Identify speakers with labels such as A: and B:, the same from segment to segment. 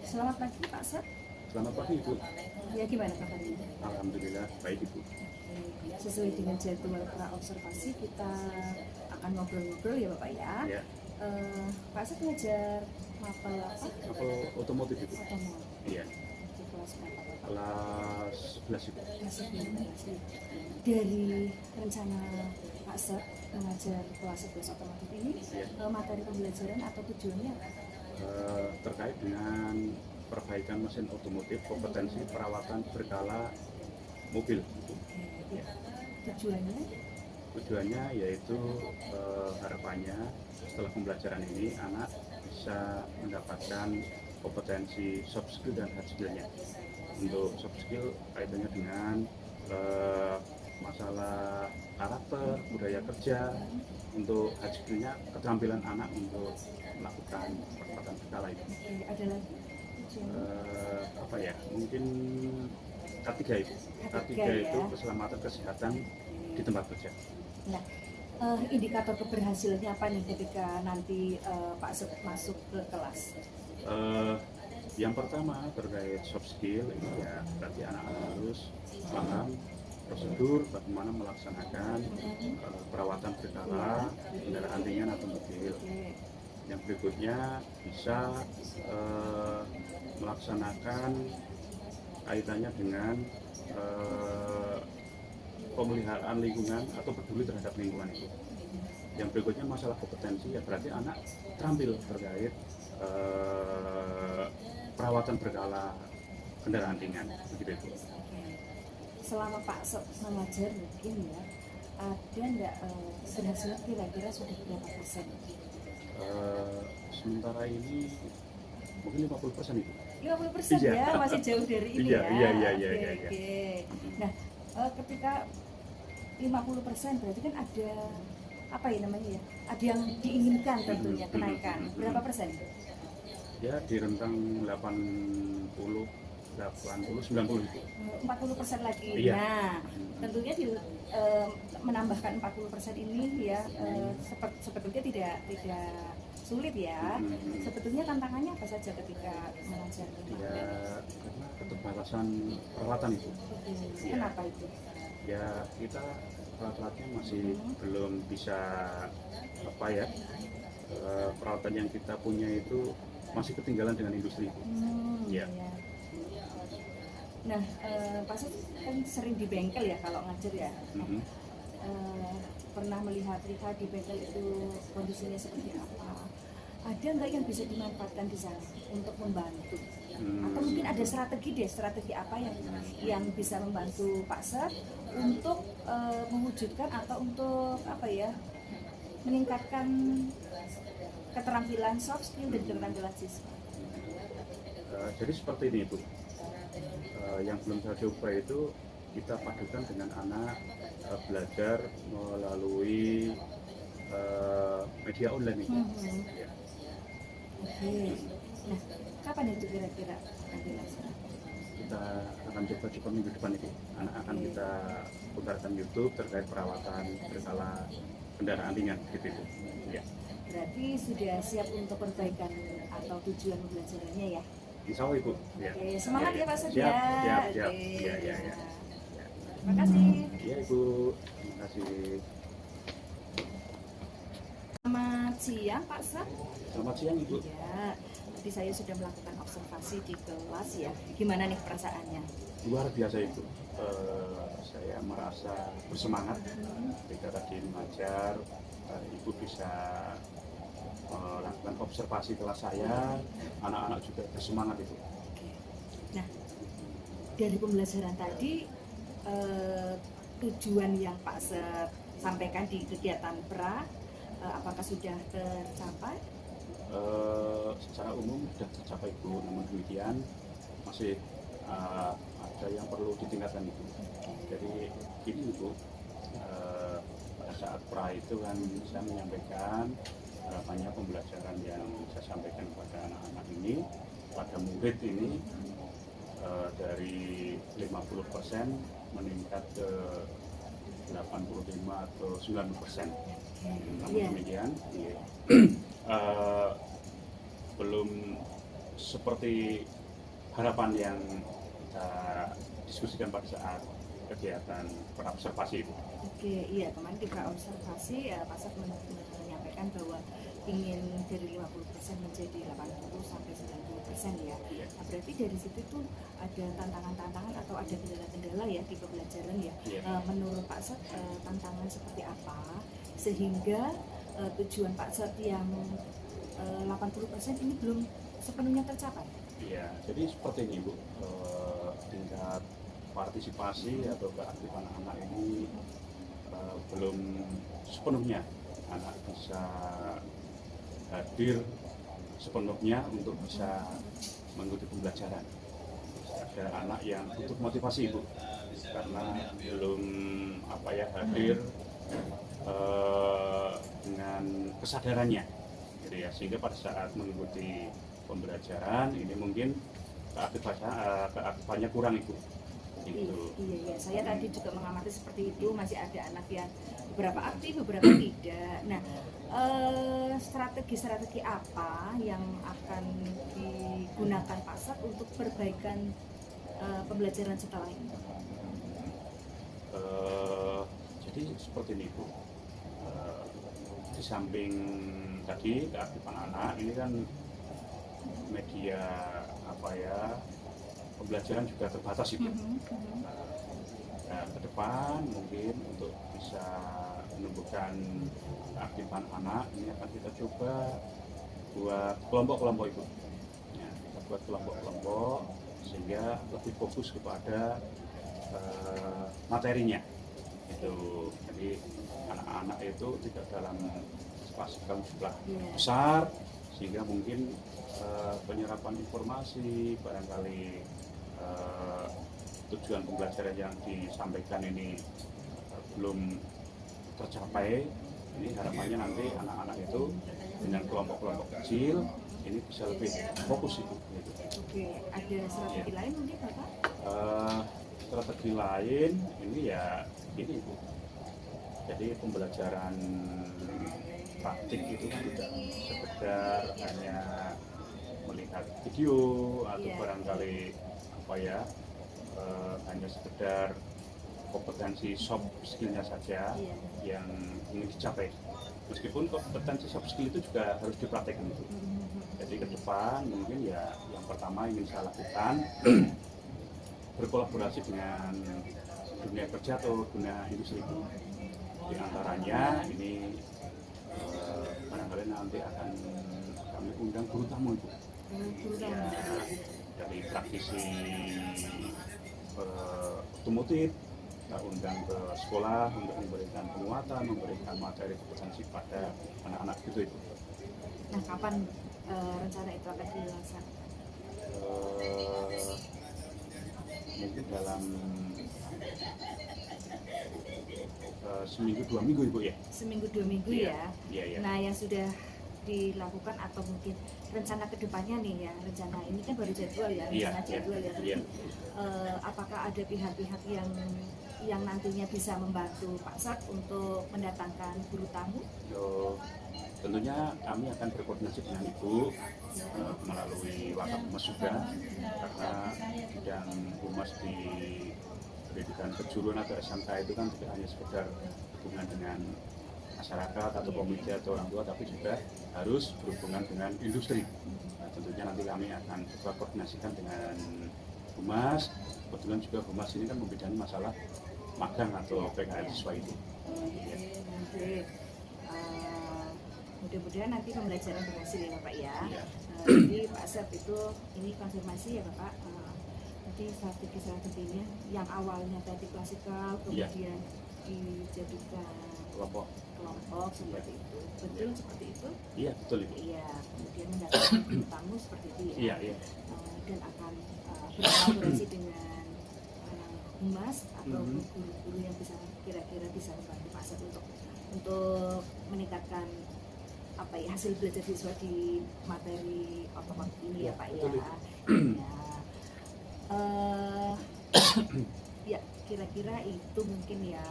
A: Selamat pagi Pak Sep.
B: Selamat pagi Ibu.
A: Ya gimana kabarnya?
B: Alhamdulillah baik Ibu.
A: Sesuai dengan jadwal pra-observasi kita akan ngobrol-ngobrol ya Bapak ya.
B: Ya,
A: Pak Sep ngajar mapel apa?
B: mapel otomotif Ibu.
A: Otomotif.
B: Iya,
A: Di kelas berapa Bapak?
B: kelas 11 Ibu.
A: Kelas 11. Dari rencana Pak Sep mengajar kelas 11 otomotif ini,
B: Ya.
A: Materi pembelajaran atau tujuannya apa?
B: Terkait dengan perbaikan mesin otomotif, kompetensi perawatan berkala mobil Ibu.
A: Ya. Tujuannya
B: Tujuannya yaitu harapannya setelah pembelajaran ini anak bisa mendapatkan kompetensi soft skill dan hard skillnya. Untuk soft skill kaitannya dengan masalah karakter, budaya kerja. Untuk hard skillnya keterampilan anak untuk melakukan perawatan berkala itu.
A: ada lagi tujuannya?
B: Apa ya, mungkin K3 itu. K3
A: ya.
B: itu keselamatan kesehatan di tempat kerja.
A: Nah, indikator keberhasilannya apa nih ketika nanti Pak Sep masuk ke kelas?
B: Yang pertama terkait soft skill ini ya berarti anak-anak harus paham prosedur bagaimana melaksanakan perawatan berkala kendaraan ringan atau mobil. Yang berikutnya bisa melaksanakan kaitannya dengan pemeliharaan lingkungan atau peduli terhadap lingkungan itu. Yang berikutnya masalah kompetensi ya berarti anak terampil terkait perawatan berkala kendaraan ringan begitu Ibu.
A: Selama Pak Sep mengajar mungkin ya, ada nggak keberhasilan kira-kira sudah berapa persen?
B: Sementara ini mungkin 50% itu.
A: 50%
B: Iya.
A: ya, masih jauh dari ini
B: Iya,
A: ya.
B: iya.
A: Oke. Nah, ketika 50% berarti kan ada apa ya namanya ya? Ada yang diinginkan tentunya kenaikan. Berapa persen?
B: Ya di rentang 80, 90 itu.
A: 40% lagi.
B: Iya.
A: Nah, tentunya menambahkan 40% ini ya sebetulnya tidak sulit ya. Sebetulnya tantangannya apa saja ketika mengajar?
B: Ya karena keterbatasan peralatan itu. Iya.
A: Kenapa itu?
B: Ya kita alat-alatnya masih belum bisa apa ya, peralatan yang kita punya itu masih ketinggalan dengan industri itu.
A: Iya. Nah, Pak Sep kan sering di bengkel ya kalau ngajar ya. Pernah melihat-lihat di bengkel itu kondisinya seperti apa? Ada nggak yang bisa dimanfaatkan di sana untuk membantu? Atau mungkin ada strategi apa yang bisa membantu Pak Sep untuk mewujudkan atau untuk apa ya meningkatkan keterampilan soft skill dan keterampilan siswa?
B: Jadi seperti ini Ibu. Yang belum saya coba itu kita padukan dengan anak belajar melalui media online itu. Ya.
A: Oke. Nah, kapan itu kira-kira akan dilaksanakan?
B: Kita akan coba minggu depan itu. Anak akan kita putarkan YouTube terkait perawatan berkala kendaraan ringan gitu Ibu. Ya.
A: Berarti sudah siap untuk perbaikan atau tujuan pembelajarannya ya?
B: Insya Allah Ibu. Ya.
A: Oke, semangat ya Pak Sep
B: Siap,
A: ya.
B: siap.
A: Oke.
B: Ya.
A: Terima kasih.
B: Iya Ibu, terima kasih.
A: Selamat siang Pak Sep.
B: Selamat siang Ibu.
A: Ya, tadi saya sudah melakukan observasi di kelas ya. Gimana nih perasaannya?
B: Luar biasa Ibu. Saya merasa bersemangat ketika tadi mengajar. Ibu bisa melakukan observasi kelas saya, anak-anak juga bersemangat itu.
A: Nah, dari pembelajaran tadi tujuan yang Pak Sep sampaikan di kegiatan pra apakah sudah tercapai?
B: Secara umum sudah tercapai Bu, namun demikian masih ada yang perlu ditingkatkan Ibu. Jadi ini Ibu, pada saat pra itu kan saya menyampaikan harapannya pembelajaran yang saya sampaikan kepada anak-anak ini, pada murid ini dari 50% meningkat ke 85 atau 90%. Namun demikian, belum seperti harapan yang kita diskusikan pada saat kegiatan praobservasi itu.
A: Oke, iya kemarin di praobservasi ya Pak Sat menyampaikan bahwa ingin dari 50% menjadi 80 sampai 90% ya.
B: Iya.
A: Nah, berarti dari situ tuh ada tantangan-tantangan atau ada kendala-kendala ya di pembelajaran ya.
B: Iya.
A: Menurut Pak Sat tantangan seperti apa sehingga tujuan Pak Sat yang 80% ini belum sepenuhnya tercapai?
B: Iya, jadi seperti ini Bu, tingkat partisipasi atau keaktifan anak ini belum sepenuhnya anak bisa hadir sepenuhnya untuk bisa mengikuti pembelajaran. Ada anak yang butuh motivasi Bu, karena belum hadir dengan kesadarannya, gitu ya, sehingga pada saat mengikuti pembelajaran ini mungkin keaktifannya kurang Ibu. Gitu.
A: Iya, saya tadi juga mengamati seperti itu, masih ada anak yang beberapa aktif, beberapa tidak. Nah, strategi-strategi apa yang akan digunakan Pak Sat untuk perbaikan pembelajaran setelah ini?
B: Jadi seperti ini Bu, di samping tadi keaktifan anak ini kan media pembelajaran juga terbatas Ibu. Nah, ke depan mungkin untuk bisa menumbuhkan keaktifan anak ini akan kita coba buat kelompok-kelompok Ibu. Ya, kita buat kelompok-kelompok sehingga lebih fokus kepada materinya. Itu jadi anak-anak itu tidak dalam jumlah besar sehingga mungkin penyerapan informasi barangkali tujuan pembelajaran yang disampaikan ini belum tercapai. Ini harapannya nanti anak-anak itu dengan kelompok-kelompok kecil ini bisa lebih fokus itu. Gitu.
A: Oke, ada strategi lain mungkin Bapak?
B: Strategi lain ini ya ini Bu. Jadi pembelajaran praktik itu kan tidak sekedar hanya melihat video atau barangkali hanya sekedar kompetensi soft skill-nya saja yang ingin dicapai. Meskipun kompetensi soft skill itu juga harus dipraktekkan itu. Jadi ke depan mungkin ya yang pertama ingin saya lakukan berkolaborasi dengan dunia kerja atau dunia industri. Di antaranya ini barangkali nanti akan kami undang guru tamu Ibu. Ya, dari praktisi otomotif, kita undang ke sekolah untuk memberikan penguatan, memberikan materi kompetensi pada anak-anak gitu Ibu.
A: Nah, kapan rencana itu akan dilaksanakan?
B: Mungkin dalam seminggu 2 minggu Ibu ya.
A: Seminggu 2 minggu ya.
B: Iya.
A: Nah, yang sudah dilakukan atau mungkin rencana kedepannya nih ya, rencana ini kan baru jadwal ya, rencana jadwal ya. Tapi apakah ada pihak-pihak yang nantinya bisa membantu Pak Sat untuk mendatangkan guru tamu?
B: Tentunya kami akan berkoordinasi dengan Ibu melalui Wakaphumas juga, karena bidang humas di pendidikan kejuruan atau SMK itu kan tidak hanya sekedar hubungan dengan masyarakat atau komite atau orang tua, tapi juga harus berhubungan dengan industri. Nah, tentunya nanti kami akan coba koordinasikan dengan humas. Kebetulan juga humas ini kan membidangi masalah magang atau PKL siswa itu.
A: Mudah-mudahan nanti pembelajaran berhasil ya Bapak ya. Jadi Pak Sat itu ini konfirmasi ya Bapak. Jadi strategi-strateginya yang awalnya tadi klasikal kemudian dijadikan kelompok seperti itu. Betul seperti itu?
B: Iya, betul Ibu.
A: Iya, kemudian mendatangkan guru tamu seperti itu ya.
B: Iya.
A: Dan akan berkolaborasi dengan humas atau guru-guru yang bisa kira-kira bisa membantu Pak Sat untuk meningkatkan hasil belajar siswa di materi otomatis ini ya Pak ya. Ya kira-kira itu mungkin ya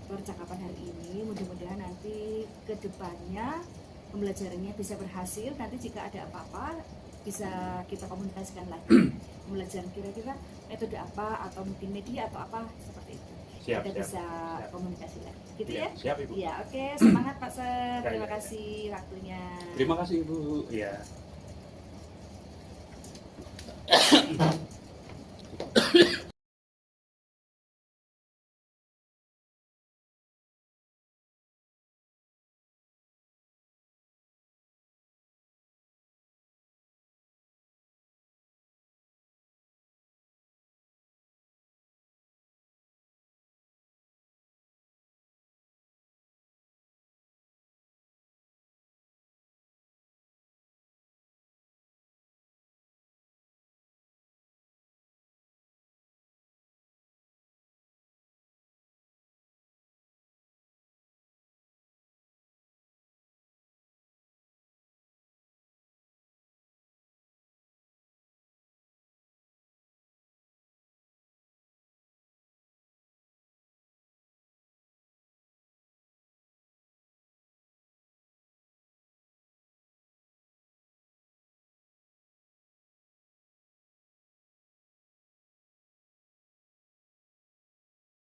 A: percakapan hari ini. Mudah-mudahan nanti ke depannya pembelajarannya bisa berhasil. Nanti jika ada apa-apa bisa kita komunikasikan lagi. Pembelajaran kira-kira metode apa atau mungkin media atau apa seperti itu.
B: Siap,
A: Kita
B: siap,
A: bisa
B: siap.
A: komunikasi lagi. Gitu
B: Ya,
A: ya?
B: siap Ibu.
A: Iya, oke. Semangat Pak Ser.
B: Ya,
A: Terima
B: ya, ya.
A: kasih waktunya.
B: Terima kasih Ibu. Ya.